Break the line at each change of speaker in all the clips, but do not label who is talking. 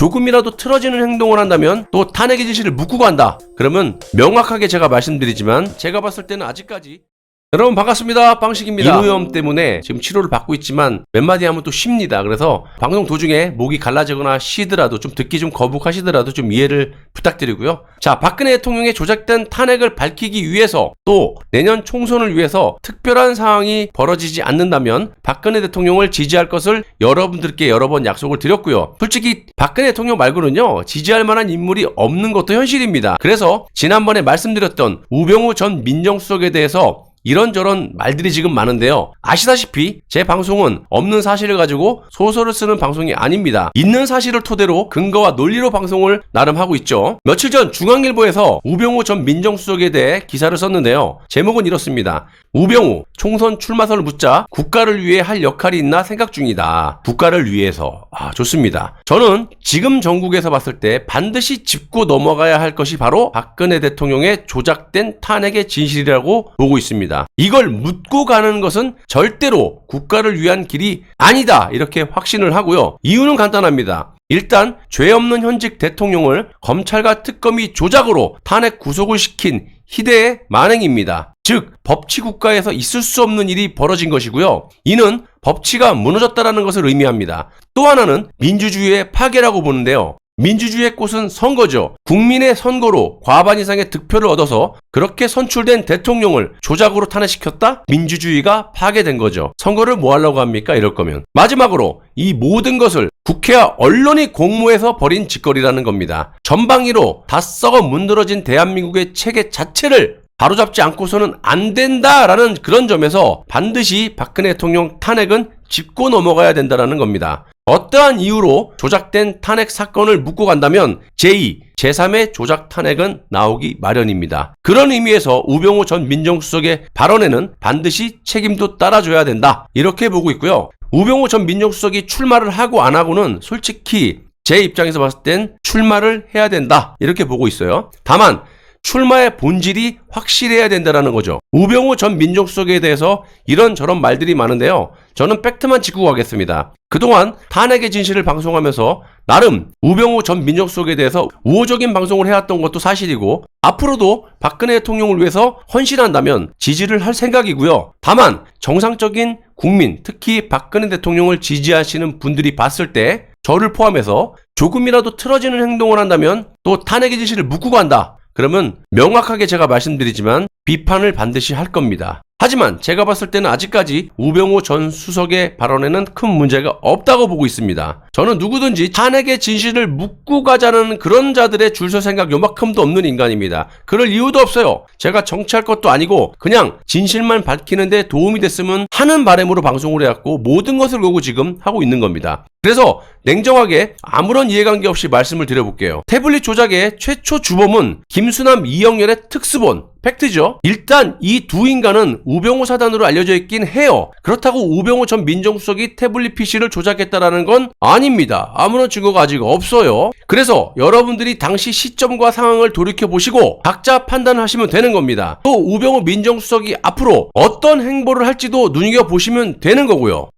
조금이라도 틀어지는 행동을 한다면 또 탄핵의 진실을 묻고 간다. 그러면 명확하게 제가 말씀드리지만 제가 봤을 때는 아직까지 여러분 반갑습니다. 빵식입니다. 인후염 때문에 지금 치료를 받고 있지만 몇 마디 하면 또 쉽니다. 그래서 방송 도중에 목이 갈라지거나 쉬더라도 좀 듣기 좀 거북하시더라도 좀 이해를 부탁드리고요. 자, 박근혜 대통령의 조작된 탄핵을 밝히기 위해서 또 내년 총선을 위해서 특별한 상황이 벌어지지 않는다면 박근혜 대통령을 지지할 것을 여러분들께 여러 번 약속을 드렸고요. 솔직히 박근혜 대통령 말고는요 지지할 만한 인물이 없는 것도 현실입니다. 그래서 지난번에 말씀드렸던 우병우 전 민정수석에 대해서 이런저런 말들이 지금 많은데요. 아시다시피 제 방송은 없는 사실을 가지고 소설을 쓰는 방송이 아닙니다. 있는 사실을 토대로 근거와 논리로 방송을 나름 하고 있죠. 며칠 전 중앙일보에서 우병우 전 민정수석에 대해 기사를 썼는데요. 제목은 이렇습니다. 우병우 총선 출마설을 묻자 국가를 위해 할 역할이 있나 생각 중이다. 국가를 위해서. 좋습니다. 저는 지금 전국에서 봤을 때 반드시 짚고 넘어가야 할 것이 바로 박근혜 대통령의 조작된 탄핵의 진실이라고 보고 있습니다. 이걸 묻고 가는 것은 절대로 국가를 위한 길이 아니다. 이렇게 확신을 하고요. 이유는 간단합니다. 일단 죄 없는 현직 대통령을 검찰과 특검이 조작으로 탄핵 구속을 시킨 희대의 만행입니다. 즉 법치국가에서 있을 수 없는 일이 벌어진 것이고요. 이는 법치가 무너졌다는 것을 의미합니다. 또 하나는 민주주의의 파괴라고 보는데요. 민주주의의 꽃은 선거죠. 국민의 선거로 과반 이상의 득표를 얻어서 그렇게 선출된 대통령을 조작으로 탄핵시켰다? 민주주의가 파괴된 거죠. 선거를 뭐 하려고 합니까? 이럴 거면. 마지막으로 이 모든 것을 국회와 언론이 공모해서 벌인 짓거리라는 겁니다. 전방위로 다 썩어 문드러진 대한민국의 체계 자체를 바로잡지 않고서는 안 된다라는 그런 점에서 반드시 박근혜 대통령 탄핵은 짚고 넘어가야 된다는 겁니다. 어떠한 이유로 조작된 탄핵 사건을 묻고 간다면 제2, 제3의 조작 탄핵은 나오기 마련입니다. 그런 의미에서 우병우 전 민정수석의 발언에는 반드시 책임도 따라줘야 된다. 이렇게 보고 있고요. 우병우 전 민정수석이 출마를 하고 안 하고는 솔직히 제 입장에서 봤을 땐 출마를 해야 된다. 이렇게 보고 있어요. 다만 출마의 본질이 확실해야 된다는 거죠. 우병우 전 민정수석에 대해서 이런저런 말들이 많은데요. 저는 팩트만 짚고 가겠습니다. 그동안 탄핵의 진실을 방송하면서 나름 우병우 전 민정수석에 대해서 우호적인 방송을 해왔던 것도 사실이고 앞으로도 박근혜 대통령을 위해서 헌신한다면 지지를 할 생각이고요. 다만 정상적인 국민, 특히 박근혜 대통령을 지지하시는 분들이 봤을 때 저를 포함해서 조금이라도 틀어지는 행동을 한다면 또 탄핵의 진실을 묻고 간다. 그러면 명확하게 제가 말씀드리지만 비판을 반드시 할 겁니다. 하지만 제가 봤을 때는 아직까지 우병우 전 수석의 발언에는 큰 문제가 없다고 보고 있습니다. 저는 누구든지 탄핵의 진실을 묻고 가자는 그런 자들의 줄 설 생각 요만큼도 없는 인간입니다. 그럴 이유도 없어요. 제가 정치할 것도 아니고 그냥 진실만 밝히는데 도움이 됐으면 하는 바람으로 방송을 해왔고 모든 것을 보고 지금 하고 있는 겁니다. 그래서 냉정하게 아무런 이해관계 없이 말씀을 드려볼게요. 태블릿 조작의 최초 주범은 김수남, 이영렬의 특수본. 팩트죠. 일단 이 두 인간은 우병우 사단으로 알려져 있긴 해요. 그렇다고 우병우 전 민정수석이 태블릿 PC를 조작했다라는 건 아닙니다. 아무런 증거가 아직 없어요. 그래서 여러분들이 당시 시점과 상황을 돌이켜보시고 각자 판단하시면 되는 겁니다. 또 우병우 민정수석이 앞으로 어떤 행보를 할지도 눈여겨보시면 되는 거고요.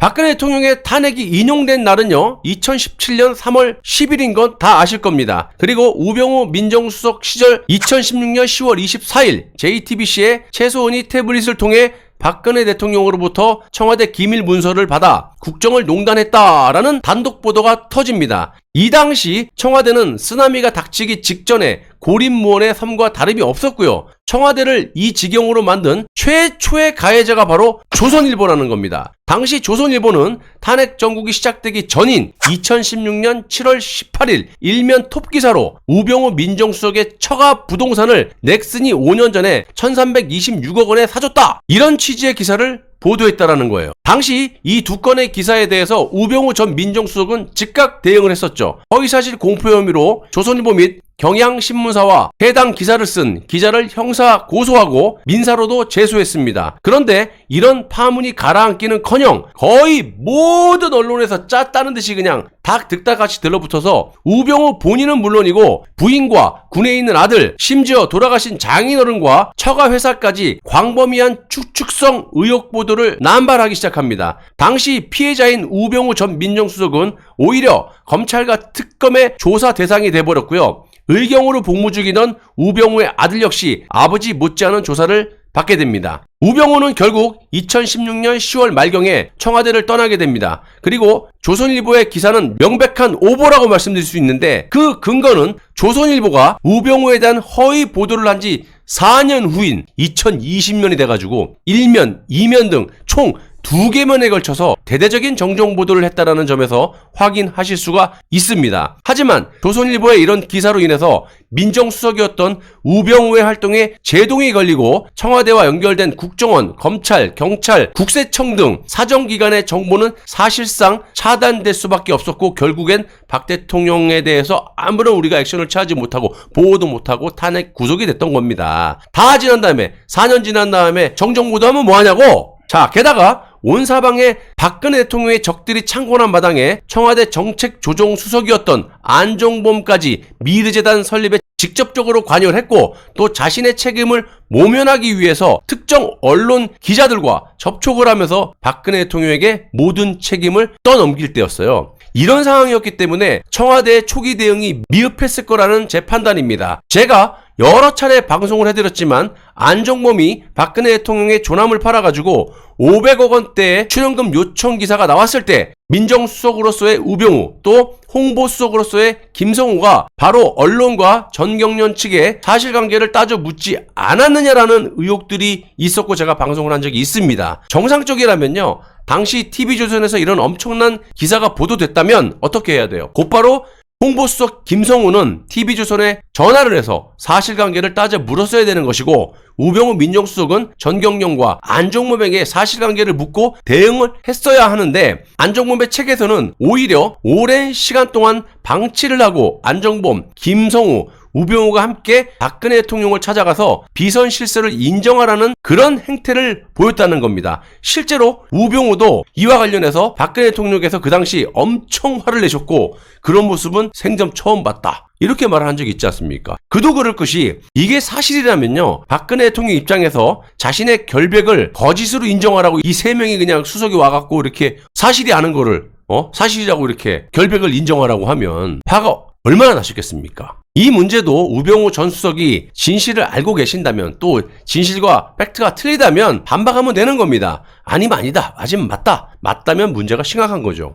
박근혜 대통령의 탄핵이 인용된 날은요 2017년 3월 10일인 건 다 아실 겁니다. 그리고 우병우 민정수석 시절 2016년 10월 24일 JTBC의 최소원이 태블릿을 통해 박근혜 대통령으로부터 청와대 기밀 문서를 받아 국정을 농단했다라는 단독 보도가 터집니다. 이 당시 청와대는 쓰나미가 닥치기 직전에 고립무원의 삶과 다름이 없었고요. 청와대를 이 지경으로 만든 최초의 가해자가 바로 조선일보라는 겁니다. 당시 조선일보는 탄핵 정국이 시작되기 전인 2016년 7월 18일 일면 톱기사로 우병우 민정수석의 처가 부동산을 넥슨이 5년 전에 1326억 원에 사줬다. 이런 취지의 기사를 보도했다라는 거예요. 당시 이 두 건의 기사에 대해서 우병우 전 민정수석은 즉각 대응을 했었죠. 허위사실 공표 혐의로 조선일보 및 경향신문사와 해당 기사를 쓴 기자를 형사 고소하고 민사로도 제소했습니다. 그런데 이런 파문이 가라앉기는커녕 거의 모든 언론에서 짰다는 듯이 그냥 닭 득다같이 들러붙어서 우병우 본인은 물론이고 부인과 군에 있는 아들, 심지어 돌아가신 장인어른과 처가 회사까지 광범위한 추측성 의혹 보도를 남발하기 시작합니다. 당시 피해자인 우병우 전 민정수석은 오히려 검찰과 특검의 조사 대상이 돼버렸고요. 의경으로 복무 중이던 우병우의 아들 역시 아버지 못지않은 조사를 받게 됩니다. 우병우는 결국 2016년 10월 말경에 청와대를 떠나게 됩니다. 그리고 조선일보의 기사는 명백한 오보라고 말씀드릴 수 있는데 그 근거는 조선일보가 우병우에 대한 허위 보도를 한 지 4년 후인 2020년이 돼가지고 1면, 2면 등 총 2개면에 걸쳐서 대대적인 정정보도를 했다라는 점에서 확인하실 수가 있습니다. 하지만 조선일보의 이런 기사로 인해서 민정수석이었던 우병우의 활동에 제동이 걸리고 청와대와 연결된 국정원, 검찰, 경찰, 국세청 등 사정기관의 정보는 사실상 차단될 수밖에 없었고 결국엔 박 대통령에 대해서 아무런 우리가 액션을 취하지 못하고 보호도 못하고 탄핵 구속이 됐던 겁니다. 다 지난 다음에 4년 지난 다음에 정정보도하면 뭐하냐고. 자, 게다가 온 사방에 박근혜 대통령의 적들이 창궐한 마당에 청와대 정책조정수석이었던 안종범까지 미르재단 설립에 직접적으로 관여를 했고 또 자신의 책임을 모면하기 위해서 특정 언론 기자들과 접촉을 하면서 박근혜 대통령에게 모든 책임을 떠넘길 때였어요. 이런 상황이었기 때문에 청와대의 초기 대응이 미흡했을 거라는 제 판단입니다. 제가 여러 차례 방송을 해드렸지만 안종범이 박근혜 대통령의 조남을 팔아가지고 500억 원대의 출연금 요청 기사가 나왔을 때 민정수석으로서의 우병우 또 홍보수석으로서의 김성호가 바로 언론과 전경련 측의 사실관계를 따져 묻지 않았느냐라는 의혹들이 있었고 제가 방송을 한 적이 있습니다. 정상적이라면요. 당시 TV조선에서 이런 엄청난 기사가 보도됐다면 어떻게 해야 돼요? 곧바로 홍보수석 김성우는 TV조선에 전화를 해서 사실관계를 따져 물었어야 되는 것이고 우병우 민정수석은 전경련과 안종범에게 사실관계를 묻고 대응을 했어야 하는데 안종범의 책에서는 오히려 오랜 시간 동안 방치를 하고 안종범, 김성우, 우병우가 함께 박근혜 대통령을 찾아가서 비선 실세를 인정하라는 그런 행태를 보였다는 겁니다. 실제로 우병우도 이와 관련해서 박근혜 대통령께서 그 당시 엄청 화를 내셨고 그런 모습은 생전 처음 봤다. 이렇게 말을 한 적이 있지 않습니까? 그도 그럴 것이 이게 사실이라면요. 박근혜 대통령 입장에서 자신의 결백을 거짓으로 인정하라고 이 세 명이 그냥 수석이 와갖고 이렇게 사실이 아는 거를 사실이라고 이렇게 결백을 인정하라고 하면 화가 얼마나 나셨겠습니까? 이 문제도 우병우 전 수석이 진실을 알고 계신다면 또 진실과 팩트가 틀리다면 반박하면 되는 겁니다. 아니면 아니다. 맞으면 맞다. 맞다면 문제가 심각한 거죠.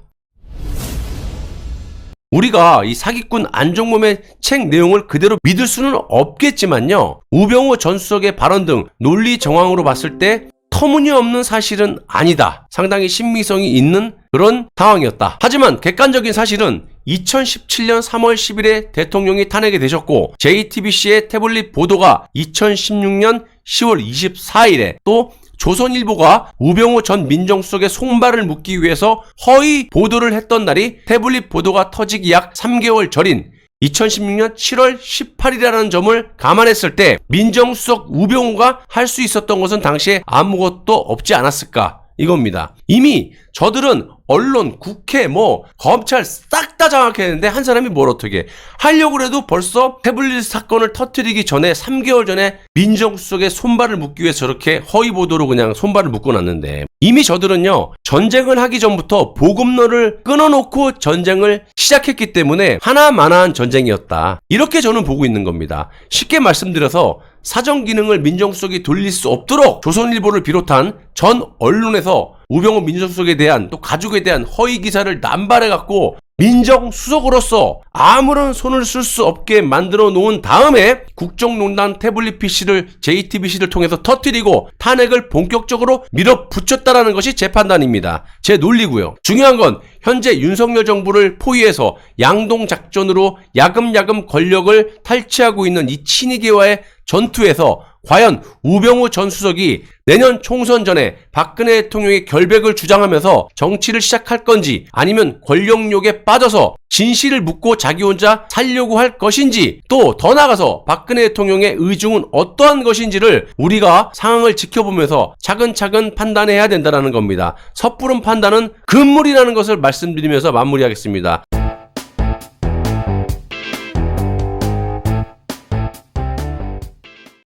우리가 이 사기꾼 안종범의 책 내용을 그대로 믿을 수는 없겠지만요. 우병우 전 수석의 발언 등 논리 정황으로 봤을 때 터무니없는 사실은 아니다. 상당히 신빙성이 있는 그런 상황이었다. 하지만 객관적인 사실은 2017년 3월 10일에 대통령이 탄핵이 되셨고 JTBC의 태블릿 보도가 2016년 10월 24일에 또 조선일보가 우병우 전 민정수석의 손발을 묶기 위해서 허위 보도를 했던 날이 태블릿 보도가 터지기 약 3개월 전인 2016년 7월 18일이라는 점을 감안했을 때 민정수석 우병우가 할 수 있었던 것은 당시에 아무것도 없지 않았을까 이겁니다. 이미 저들은 언론, 국회, 검찰 싹 다 장악했는데 한 사람이 뭘 어떻게 하려고 해도 벌써 태블릿 사건을 터뜨리기 전에 3개월 전에 민정수석의 손발을 묶기 위해서 저렇게 허위 보도로 그냥 손발을 묶어놨는데 이미 저들은요 전쟁을 하기 전부터 보급로를 끊어놓고 전쟁을 시작했기 때문에 하나만한 전쟁이었다. 이렇게 저는 보고 있는 겁니다. 쉽게 말씀드려서 사정 기능을 민정수석이 돌릴 수 없도록 조선일보를 비롯한 전 언론에서 우병우 민정수석에 대한 또 가족에 대한 허위 기사를 남발해갖고 민정수석으로서 아무런 손을 쓸 수 없게 만들어 놓은 다음에 국정농단 태블릿 PC를 JTBC를 통해서 터뜨리고 탄핵을 본격적으로 밀어붙였다라는 것이 제 판단입니다. 제 논리고요. 중요한 건 현재 윤석열 정부를 포위해서 양동작전으로 야금야금 권력을 탈취하고 있는 이 친이계와의 전투에서 과연 우병우 전 수석이 내년 총선 전에 박근혜 대통령의 결백을 주장하면서 정치를 시작할 건지 아니면 권력욕에 빠져서 진실을 묻고 자기 혼자 살려고 할 것인지 또 더 나아가서 박근혜 대통령의 의중은 어떠한 것인지를 우리가 상황을 지켜보면서 차근차근 판단해야 된다는 겁니다. 섣부른 판단은 금물이라는 것을 말씀드리면서 마무리하겠습니다.